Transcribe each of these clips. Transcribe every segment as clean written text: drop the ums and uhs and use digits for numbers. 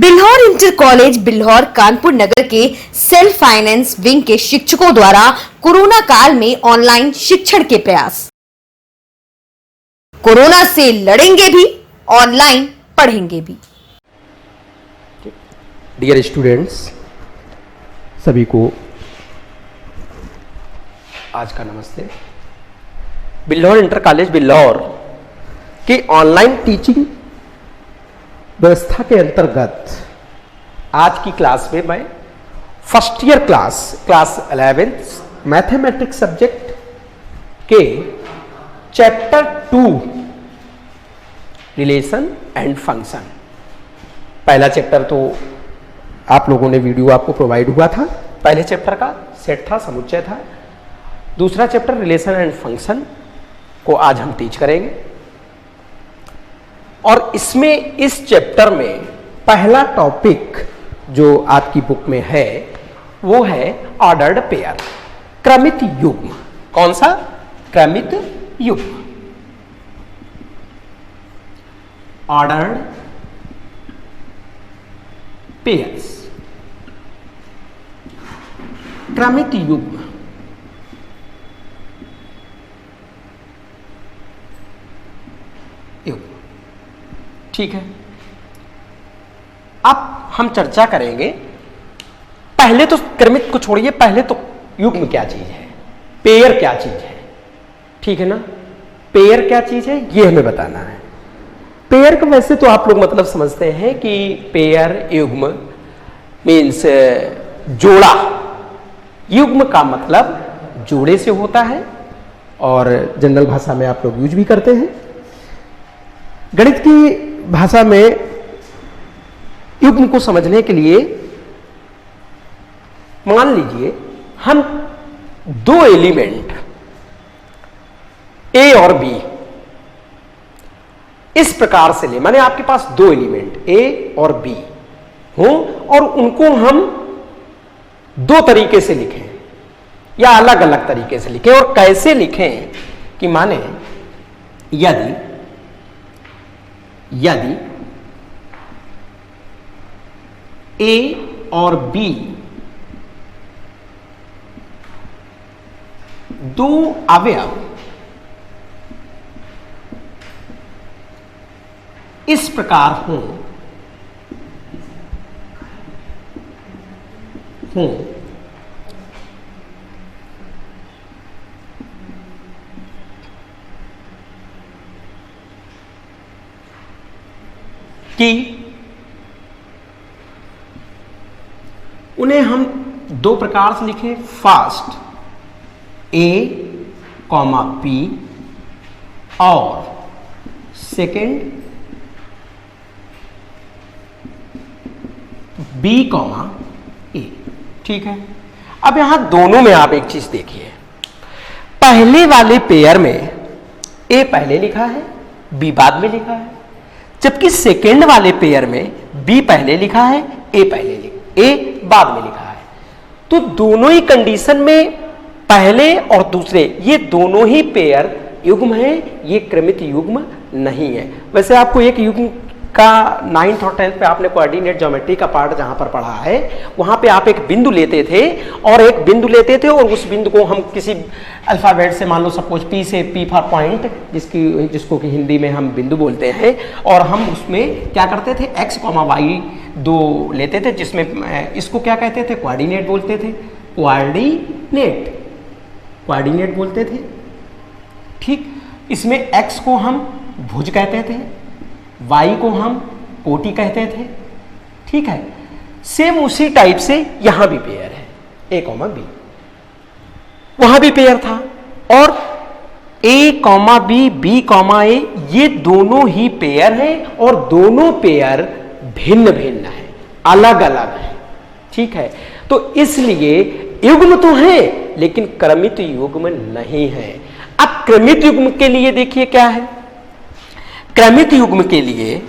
Bilhaur inter college Bilhaur Kanpur नगर के self finance wing के शिक्षकों द्वारा कोरोना काल में ऑनलाइन शिक्षण के प्रयास। कोरोना से लड़ेंगे भी, ऑनलाइन पढ़ेंगे भी। डियर स्टूडेंट्स, सभी को आज का नमस्ते। बिल्हौर इंटर कॉलेज बिल्हौर के ऑनलाइन टीचिंग व्यवस्था के अंतर्गत आज की क्लास में मैं first year class 11th mathematics subject के चैप्टर 2 रिलेशन एंड फंक्शन, पहला चैप्टर तो आप लोगों ने वीडियो आपको प्रोवाइड हुआ था, पहले चैप्टर का सेट था, समुच्चय था। दूसरा चैप्टर रिलेशन एंड फंक्शन को आज हम टीच करेंगे और इसमें इस चैप्टर में पहला टॉपिक जो आपकी बुक में है वो है ऑर्डर्ड पेयर, क्रमित युग्म। कौन सा? क्रमित युग्म। ऑर्डर्ड पेयर्स, क्रमित युग्म। ठीक है, अब हम चर्चा करेंगे। पहले तो क्रमित को छोड़िए, पहले तो युग्म क्या चीज है, पेयर क्या चीज है, ठीक है ना। पेयर क्या चीज है ये हमें बताना है। पेयर का वैसे तो आप लोग मतलब समझते हैं कि पेयर युग्म मीन्स जोड़ा। युग्म का मतलब जोड़े से होता है और जनरल भाषा में आप लोग यूज भी करते हैं। गणित की भाषा में युग्म को समझने के लिए मान लीजिए हम दो एलिमेंट ए और बी इस प्रकार से ले, माने आपके पास दो एलिमेंट ए और बी हो और उनको हम दो तरीके से लिखें या अलग अलग तरीके से लिखें। और कैसे लिखें कि माने यदि ए और बी दो अवयव इस प्रकार हों कि उन्हें हम दो प्रकार से लिखें। फर्स्ट ए कॉमा बी और सेकेंड बी कॉमा ए, ठीक है। अब यहां दोनों में आप एक चीज देखिए, पहले वाले पेयर में ए पहले लिखा है, बी बाद में लिखा है, जबकि सेकेंड वाले पेयर में बी पहले लिखा है, ए बाद में लिखा है। तो दोनों ही कंडीशन में पहले और दूसरे ये दोनों ही पेयर युग्म है, ये क्रमित युग्म नहीं है। वैसे आपको एक युग्म का 9th और 10th पे आपने कोऑर्डिनेट ज्योमेट्री का पार्ट जहां पर पढ़ा है, वहां पे आप एक बिंदु लेते थे और उस बिंदु को हम किसी अल्फाबेट से, मान लो सपोज पी से, पी फॉर पॉइंट जिसको कि हिंदी में हम बिंदु बोलते हैं, और हम उसमें क्या करते थे x, y दो लेते थे, जिसमें इसको क्या कहते थे, कोऑर्डिनेट बोलते थे, कोऑर्डिनेट बोलते थे, ठीक। इसमें x को हम भुज कहते थे, y को हम कोटि कहते थे, ठीक है। सेम उसी टाइप से यहां भी पेयर है, ए कॉमा बी, वहां भी पेयर था। और ए कॉमा बी, बी कॉमा ए, ये दोनों ही पेयर हैं और दोनों पेयर भिन्न भिन्न है, अलग अलग है, ठीक है। तो इसलिए युग्म तो है लेकिन क्रमित युग्म नहीं है। अब क्रमित युग्म के लिए देखिए क्या है। क्रमित युग्म के लिए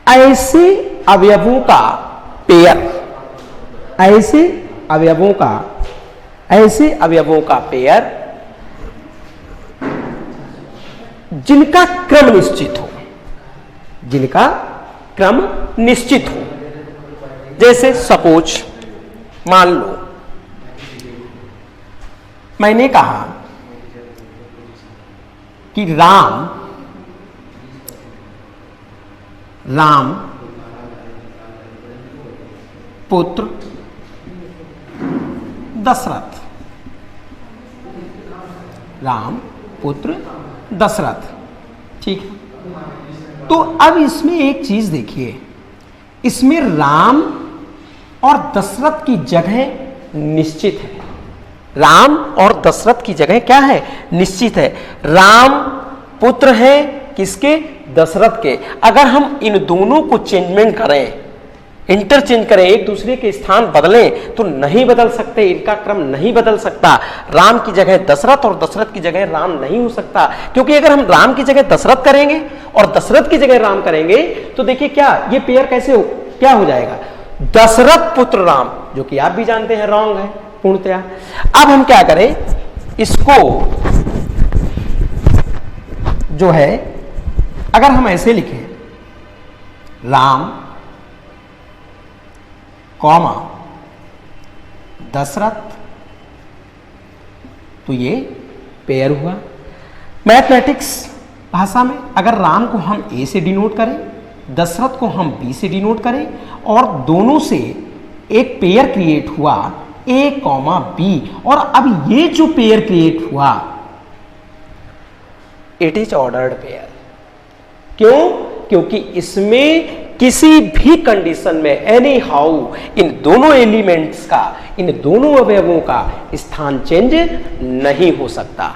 ऐसे अवयवों का पेयर, ऐसे अवयवों का पेयर जिनका क्रम निश्चित हो, जिनका क्रम निश्चित हो। जैसे सपोज मान लो मैंने कहा कि राम पुत्र दशरथ, राम पुत्र दशरथ, ठीक है। तो अब इसमें एक चीज देखिए, इसमें राम और दशरथ की जगह निश्चित है। राम और दशरथ की जगह क्या है? निश्चित है। राम पुत्र है किसके? दशरथ के। अगर हम इन दोनों को चेंजमेंट करें, इंटरचेंज करें, एक दूसरे के स्थान बदलें, तो नहीं बदल सकते, इनका क्रम नहीं बदल सकता। राम की जगह दशरथ और दशरथ की जगह राम नहीं हो सकता, क्योंकि अगर हम राम की जगह दशरथ करेंगे और दशरथ की जगह राम करेंगे तो देखिए क्या ये पेयर क्या हो जाएगा? दशरथ पुत्र राम, जो कि आप भी जानते हैं रॉन्ग है पूर्णतया। अब हम क्या करें, इसको जो है अगर हम ऐसे लिखें राम कॉमा दशरथ, तो ये पेयर हुआ। मैथमेटिक्स भाषा में अगर राम को हम ए से डिनोट करें, दशरथ को हम बी से डिनोट करें और दोनों से एक पेयर क्रिएट हुआ ए कॉमा बी, और अब ये जो पेयर क्रिएट हुआ इट इज ऑर्डर्ड पेयर। क्यों? क्योंकि इसमें किसी भी कंडीशन में एनी हाउ इन दोनों एलिमेंट्स का, इन दोनों अवयवों का स्थान चेंज नहीं हो सकता।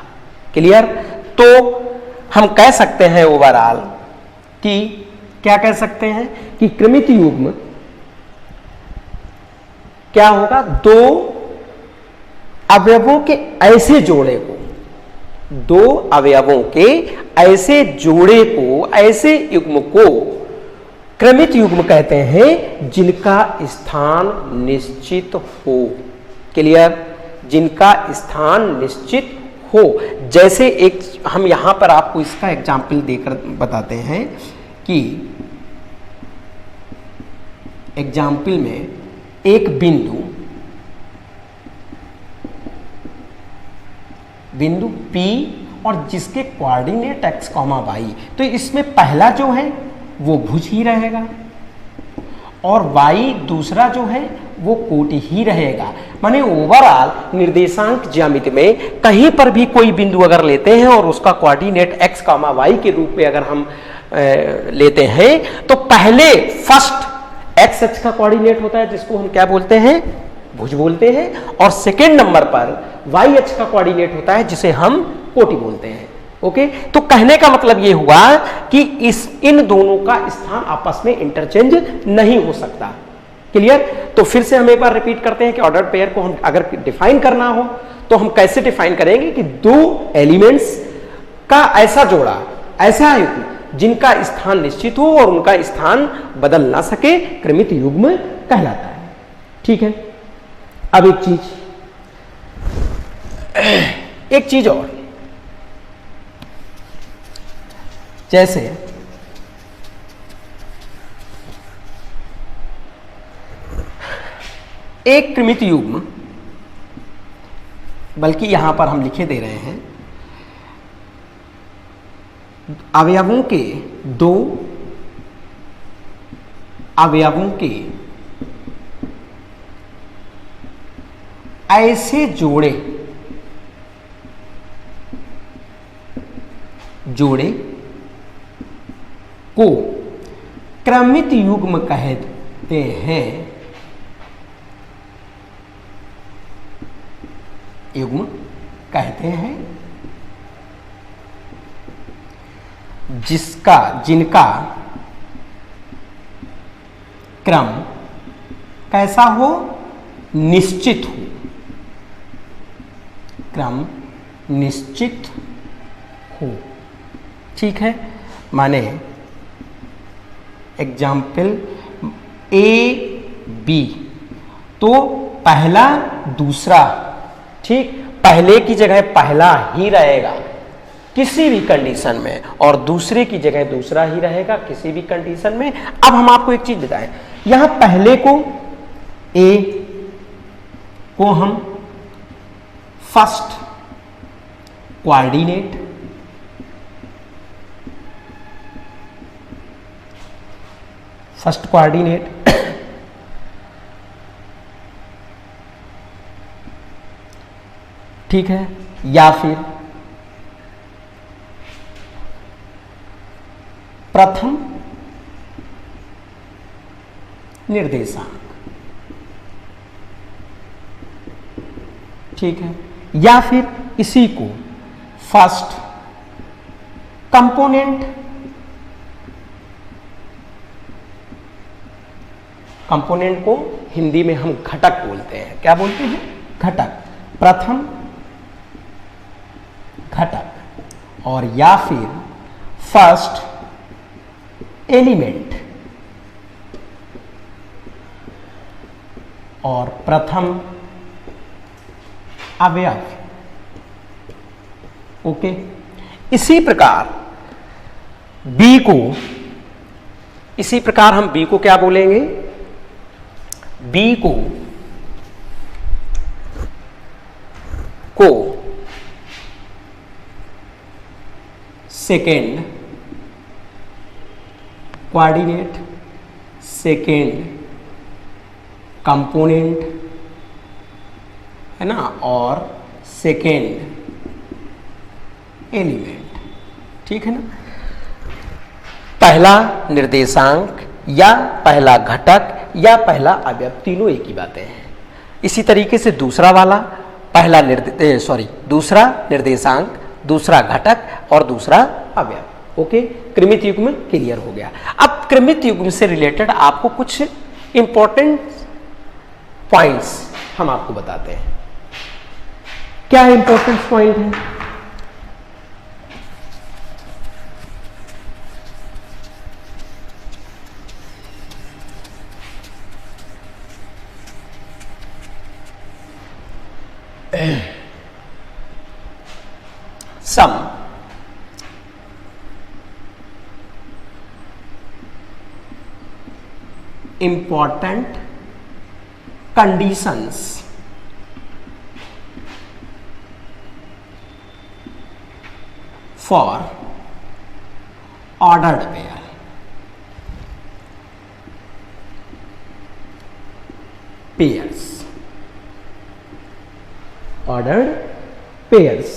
क्लियर? तो हम कह सकते हैं ओवरऑल कि क्या कह सकते हैं कि क्रमित युग्म क्या होगा? दो अवयवों के ऐसे जोड़े को, दो अवयवों के ऐसे जोड़े को, ऐसे युग्म को क्रमित युग्म कहते हैं जिनका स्थान निश्चित हो। क्लियर? जिनका स्थान निश्चित हो। जैसे एक हम यहां पर आपको इसका एग्जाम्पल देकर बताते हैं कि एग्जाम्पल में एक बिंदु P और जिसके कोऑर्डिनेट x, y, तो इसमें पहला जो है वो भुज ही रहेगा और y दूसरा जो है वो कोटि ही रहेगा। माने ओवरऑल निर्देशांक ज्यामिति में कहीं पर भी कोई बिंदु अगर लेते हैं और उसका कोऑर्डिनेट x, y के रूप में अगर हम लेते हैं तो पहले फर्स्ट x अक्ष का कोऑर्डिनेट होता है जिसको हम क्या बोलते हैं? भुज बोलते हैं, और सेकेंड नंबर पर y अक्ष का कोऑर्डिनेट होता है जिसे हम कोटि बोलते हैं। ओके, तो कहने का मतलब ये हुआ कि इन दोनों का स्थान आपस में इंटरचेंज नहीं हो सकता। क्लियर? तो फिर से हम एक बार रिपीट करते हैं कि ऑर्डर्ड पेयर को हम अगर डिफाइन करना हो तो हम कैसे डिफाइन करेंगे कि दो एलिमेंट्स का ऐसा जोड़ा, ऐसा युग्म जिनका स्थान निश्चित हो और उनका स्थान बदल ना सके, क्रमित युग्म कहलाता है। ठीक है? अब एक चीज और, जैसे एक क्रमित युग्म, बल्कि यहां पर हम लिखे दे रहे हैं अवयवों के, दो अवयवों के ऐसे जोड़े को क्रमित युग्म कहते हैं। युग्म कहते हैं जिनका क्रम कैसा हो? निश्चित हो। क्रम निश्चित हो। ठीक है? माने एग्जाम्पल A B, तो पहला दूसरा, ठीक, पहले की जगह पहला ही रहेगा। किसी भी कंडीशन में, और दूसरे की जगह दूसरा ही रहेगा किसी भी कंडीशन में। अब हम आपको एक चीज बताएं, यहां पहले को ए को हम फर्स्ट कोऑर्डिनेट, ठीक है, या फिर प्रथम निर्देशांक, ठीक है, या फिर इसी को फर्स्ट कंपोनेंट, कंपोनेंट को हिंदी में हम घटक बोलते हैं। क्या बोलते हैं? घटक, प्रथम घटक, और या फिर फर्स्ट एलिमेंट और प्रथम अवयव। ओके, इसी प्रकार हम बी को क्या बोलेंगे? बी को सेकेंड कोऑर्डिनेट, सेकेंड कंपोनेंट, है ना, और सेकेंड एलिमेंट, ठीक है ना। पहला निर्देशांक या पहला घटक या पहला अवयव, तीनों एक ही बातें हैं। इसी तरीके से दूसरा वाला, दूसरा निर्देशांक, दूसरा घटक और दूसरा अवयव। ओके, कृमित युग्म क्लियर हो गया। अब कृमित युग्म से रिलेटेड आपको कुछ इंपॉर्टेंट पॉइंट्स हम आपको बताते हैं। क्या इंपॉर्टेंट पॉइंट है? Some important conditions for ordered pair. Pairs. Ordered pairs.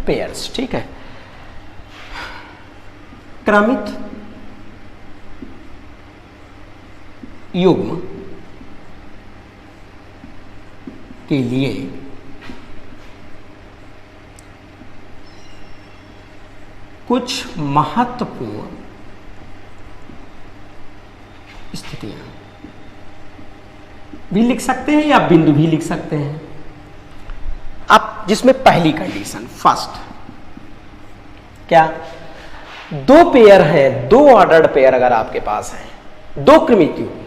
Pairs, ठीक है। क्रमित युग्म के लिए कुछ महत्वपूर्ण स्थितियां भी लिख सकते हैं या बिंदु भी लिख सकते हैं आप, जिसमें पहली कंडीशन फर्स्ट, क्या दो पेयर है, दो ऑर्डर्ड पेयर अगर आपके पास है, दो कृमित युग्म,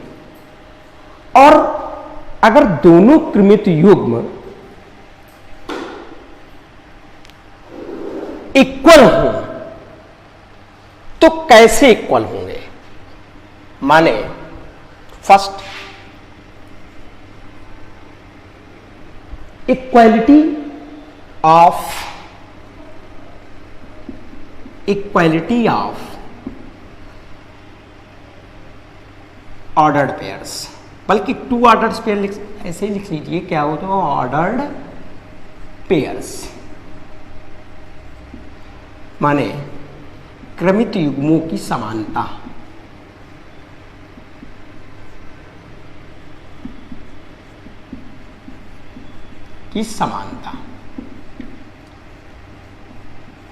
और अगर दोनों कृमित युग्म इक्वल हो तो कैसे इक्वल होंगे? माने first, equality of ordered pairs, बल्कि टू ऑर्डर्ड पेयर ऐसे ही लिख लीजिए, क्या हो तो ऑर्डर्ड पेयर्स, माने क्रमित युग्मों की समानता,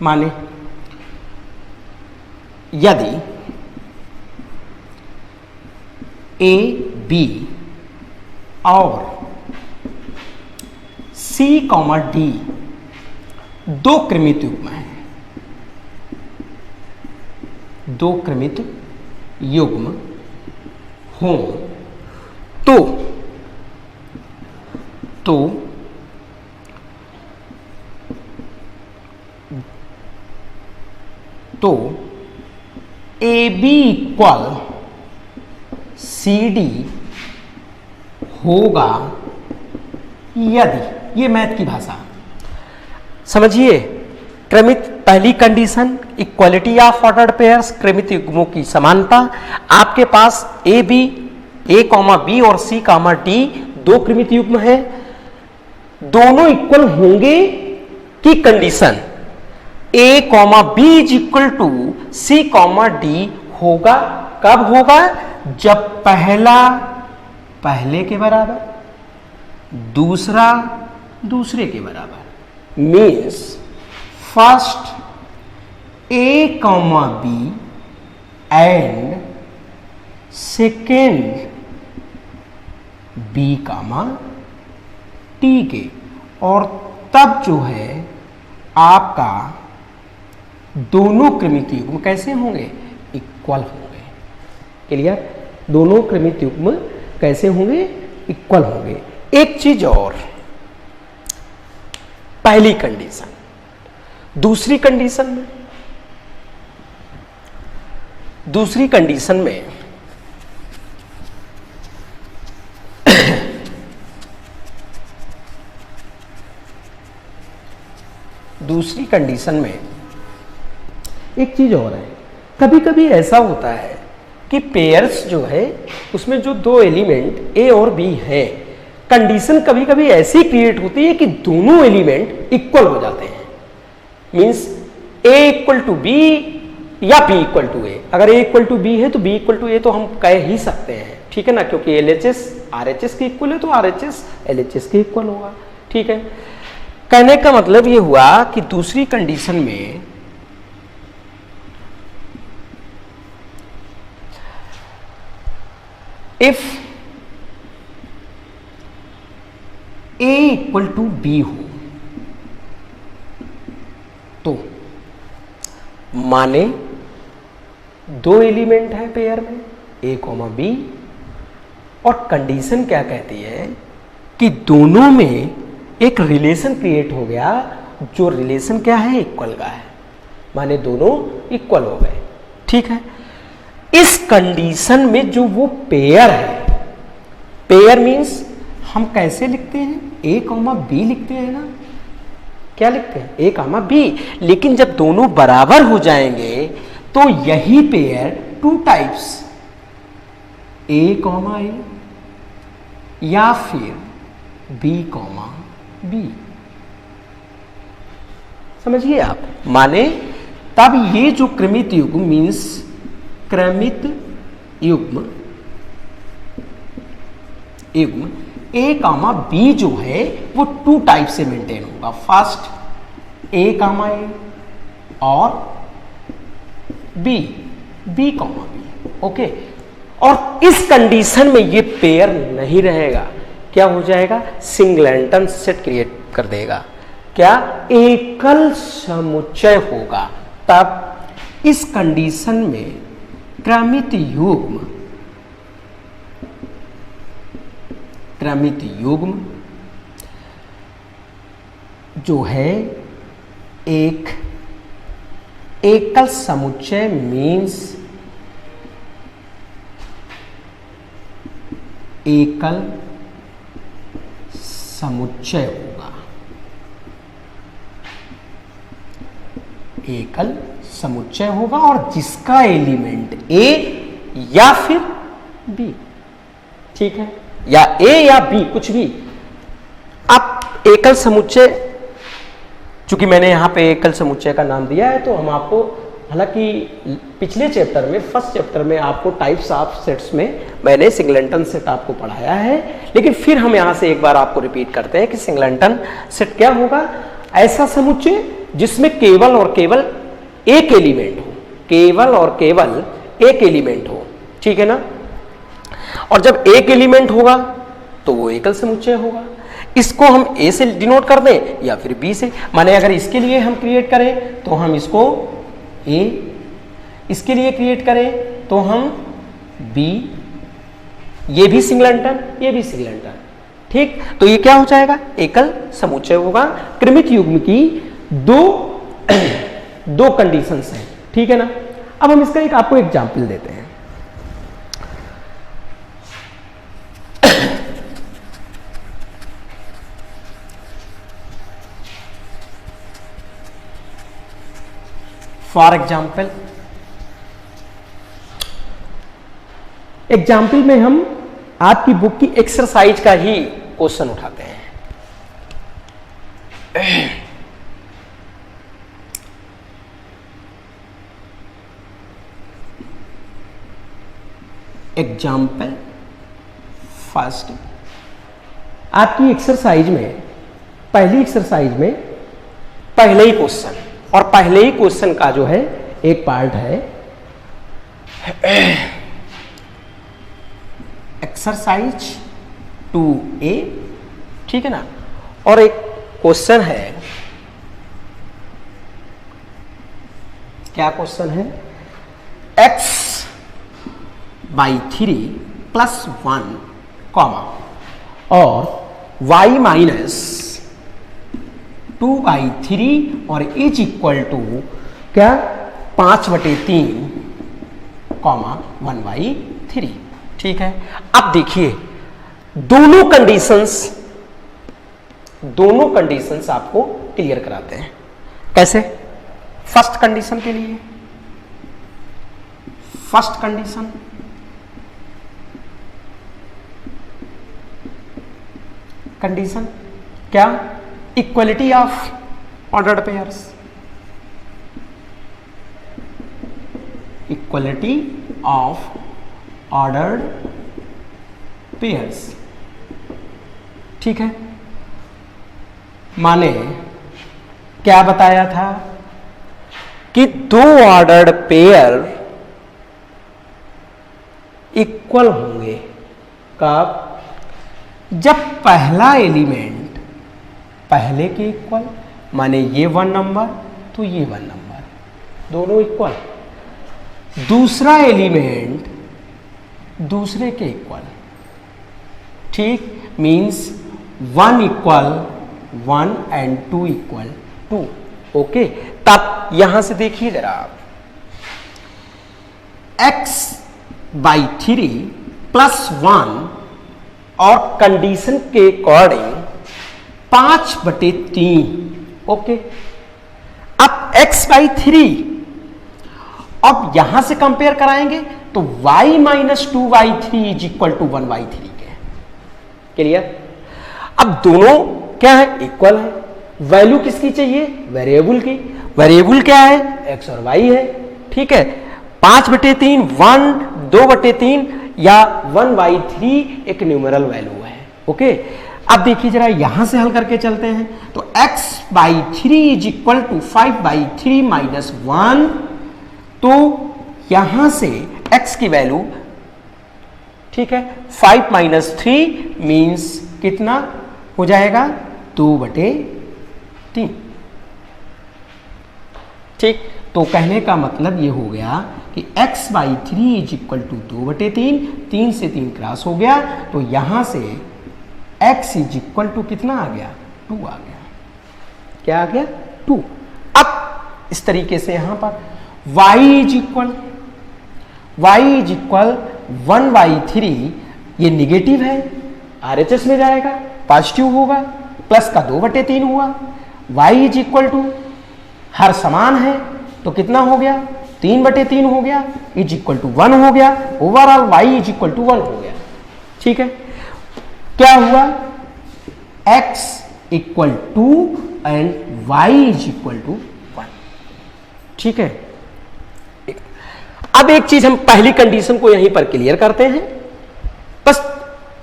माने यदि ए बी और सी कॉमा डी दो कृमित युग्म हैं, दो कृमित युग्म हो तो AB इक्वल CD होगा यदि, ये मैथ की भाषा समझिए, क्रमित पहली condition equality of ordered pairs, क्रमित युग्मों की समानता। आपके पास ए कॉमा बी और सी कॉमा डी दो क्रमित युग्म है, दोनों इक्वल होंगे की condition A comma B is equal to C comma D होगा। कब होगा? जब पहला पहले के बराबर, दूसरा दूसरे के बराबर। Means first A comma B and second B comma T के, और तब जो है आपका दोनों क्रमित युग्म कैसे होंगे? इक्वल होंगे। क्लियर? दोनों क्रमित युग्म कैसे होंगे? इक्वल होंगे। एक चीज और, पहली कंडीशन, दूसरी कंडीशन में दूसरी कंडीशन में एक चीज और है। कभी कभी ऐसा होता है कि पेयर्स जो है उसमें जो दो एलिमेंट ए और बी है, कंडीशन कभी कभी ऐसी क्रिएट होती है कि दोनों एलिमेंट इक्वल हो जाते हैं। Means A equal to B या बी इक्वल टू ए। अगर ए इक्वल टू बी है तो बी इक्वल टू ए तो हम कह ही सकते हैं, ठीक है ना, क्योंकि एलएचएस आरएचएस के इक्वल है तो आरएचएस एलएचएस के इक्वल होगा। ठीक है, कहने का मतलब ये हुआ कि दूसरी कंडीशन में if A equal to B हो तो माने दो एलिमेंट है पेयर में ए कॉमा बी, और कंडीशन क्या कहती है कि दोनों में एक रिलेशन क्रिएट हो गया, जो रिलेशन क्या है? इक्वल का है, माने दोनों इक्वल हो गए। ठीक है, इस कंडीशन में जो वो पेयर है, पेयर मींस हम कैसे लिखते हैं? ए कॉमा बी लिखते हैं ना, क्या लिखते हैं? ए कॉमा बी। लेकिन जब दोनों बराबर हो जाएंगे तो यही पेयर टू टाइप्स, ए कॉमा ए या फिर बी कॉमा बी, समझिए आप। माने तब ये जो क्रमित युग्म मीन्स क्रमित युग्म ए कामा बी जो है वो टू टाइप से मेंटेन होगा। फर्स्ट ए कामा ए और बी कामा बी। ओके, और इस कंडीशन में ये पेयर नहीं रहेगा, क्या हो जाएगा? सिंगलेंटन सेट क्रिएट कर देगा। क्या? एकल समुच्चय होगा। तब इस कंडीशन में क्रमित युग्म जो है एक एकल समुच्चय मीन्स एकल समुच्चय होगा, एकल समुच्चय होगा, और जिसका एलिमेंट ए या फिर बी। ठीक है, या ए या बी कुछ भी। आप एकल समुच्चय, चूंकि मैंने यहां पे एकल समुच्चय का नाम दिया है तो हम आपको, हालांकि पिछले चैप्टर में, फर्स्ट चैप्टर में आपको टाइप्स ऑफ सेट्स में मैंने सिंगलेंटन सेट आपको पढ़ाया है, लेकिन फिर हम यहां से एक बार आपको रिपीट करते हैं कि सिंगलेंटन सेट क्या होगा? ऐसा समुच्चय जिसमें केवल और केवल एक एलिमेंट हो, केवल और केवल एक एलिमेंट हो। ठीक है ना, और जब एक एलिमेंट होगा तो वो एकल समुच्चय होगा। इसको हम ए से डिनोट कर दें या फिर बी से। माने अगर इसके लिए हम क्रिएट करें तो हम इसको ए, इसके लिए क्रिएट करें तो हम बी, ये भी सिंगलेंटन, ये भी सिंगलेंटन। ठीक, तो ये क्या हो जाएगा? एकल समुच्चय होगा। क्रमिक युग्म की दो कंडीशंस हैं, ठीक है ना। अब हम इसका एक आपको एग्जाम्पल देते हैं। फॉर एग्जाम्पल में हम आपकी बुक की एक्सरसाइज का ही क्वेश्चन उठाते हैं। एग्जाम्पल फर्स्ट, आपकी एक्सरसाइज में, पहली एक्सरसाइज में पहले ही क्वेश्चन, और पहले ही क्वेश्चन का जो है एक पार्ट है एक्सरसाइज 2A, ठीक है ना। और एक क्वेश्चन है, क्या क्वेश्चन है? x/3 + 1 कॉमा और y - 2/3 और इज इक्वल टू क्या? 5/3 कॉमा 1/3, ठीक है। अब देखिए दोनों कंडीशंस आपको क्लियर कराते हैं। कैसे? फर्स्ट कंडीशन के लिए, फर्स्ट कंडीशन क्या? Equality of ordered pairs, equality of ordered pairs, ठीक है। माने क्या बताया था कि दो ऑर्डर्ड पेयर इक्वल होंगे कब? जब पहला एलिमेंट पहले के इक्वल, माने ये 1 नंबर तो ये 1 नंबर, दोनों इक्वल। दूसरा एलिमेंट दूसरे के इक्वल, ठीक, मीन्स 1 = 1 एंड 2 = 2, ओके। तब यहां से देखिए जरा आप, x/3 + 1 और कंडीशन के अकॉर्डिंग 5/3, ओके। अब x/3 अब यहां से कंपेयर कराएंगे तो y - 2/3 = 1/3 के, क्लियर। अब दोनों क्या है? इक्वल है। वैल्यू किसकी चाहिए? वेरिएबल की। वेरिएबल क्या है? x और y है, ठीक है। 5/3, 1, 2/3 या 1/3 एक न्यूमेरल वैल्यू है, ओके। अब देखिए जरा यहां से हल करके चलते हैं, तो x/3 = 5/3 - 1, तो यहां से x की वैल्यू, ठीक है, 5 - 3 मीन्स कितना हो जाएगा? 2/3, ठीक। तो कहने का मतलब ये हो गया कि x/3 = 2/3, 3 से 3 क्रॉस हो गया, तो यहां से x = कितना आ गया? 2 आ गया। क्या आ गया? 2। अब इस तरीके से यहां पर y = 1/3, ये निगेटिव है, RHS में जाएगा, पॉजिटिव होगा, प्लस का 2/3 हुआ। y = हर समान है तो कितना हो गया? 3/3 हो गया, इज इक्वल टू 1 हो गया। Overall y is equal to 1 हो गया, ठीक है। क्या हुआ? x equal to and y is equal to 1, ठीक है। अब एक चीज हम पहली कंडीशन को यहीं पर क्लियर करते हैं। बस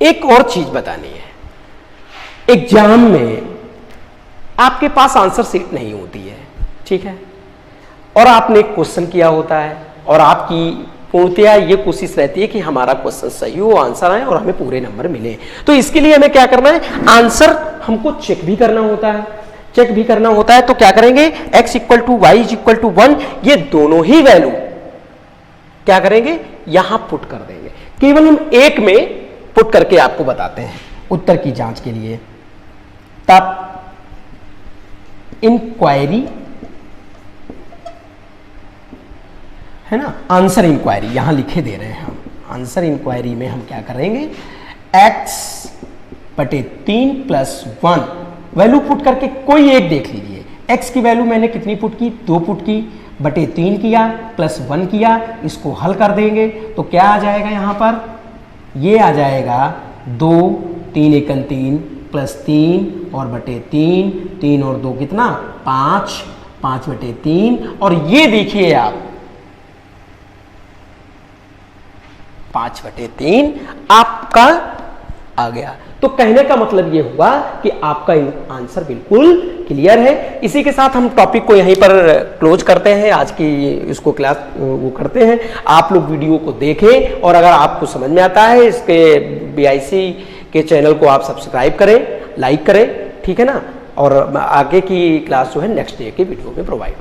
एक और चीज बतानी है, एग्जाम में आपके पास आंसर शीट नहीं होती है, ठीक है, और आपने एक क्वेश्चन किया होता है और आपकी पूर्णतया ये कोशिश रहती है कि हमारा क्वेश्चन सही हो, आंसर आए और हमें पूरे नंबर मिले। तो इसके लिए हमें क्या करना है? आंसर हमको चेक भी करना होता है, तो क्या करेंगे? x = y = 1, ये दोनों ही वैल्यू क्या करेंगे? यहां पुट कर देंगे। केवल हम एक में पुट करके आपको बताते हैं उत्तर की जांच के लिए। तब इंक्वायरी है ना, आंसर इंक्वायरी यहां लिखे दे रहे हैं हम। आंसर इंक्वायरी में हम क्या करेंगे, x/3 + 1 वैल्यू पुट करके कोई एक देख लीजिए। x की वैल्यू मैंने कितनी पुट की, 2 पुट की, बटे 3 किया, +1 किया, इसको हल कर देंगे तो क्या आ जाएगा यहां पर, ये आ जाएगा 2, 3 × 3 +3 और बटे 3, 3 और 2 कितना 5, 5/3 और ये देखिए आप 5/3 आपका आ गया। तो कहने का मतलब ये हुआ कि आपका आंसर बिल्कुल क्लियर है। इसी के साथ हम टॉपिक को यहीं पर क्लोज करते हैं, आज की इसको क्लास वो करते हैं। आप लोग वीडियो को देखें और अगर आपको समझ में आता है इसके BIC के चैनल को आप सब्सक्राइब करें, लाइक करें, ठीक है ना। और आगे की क्लास जो है नेक्स्ट डे के वीडियो में प्रोवाइड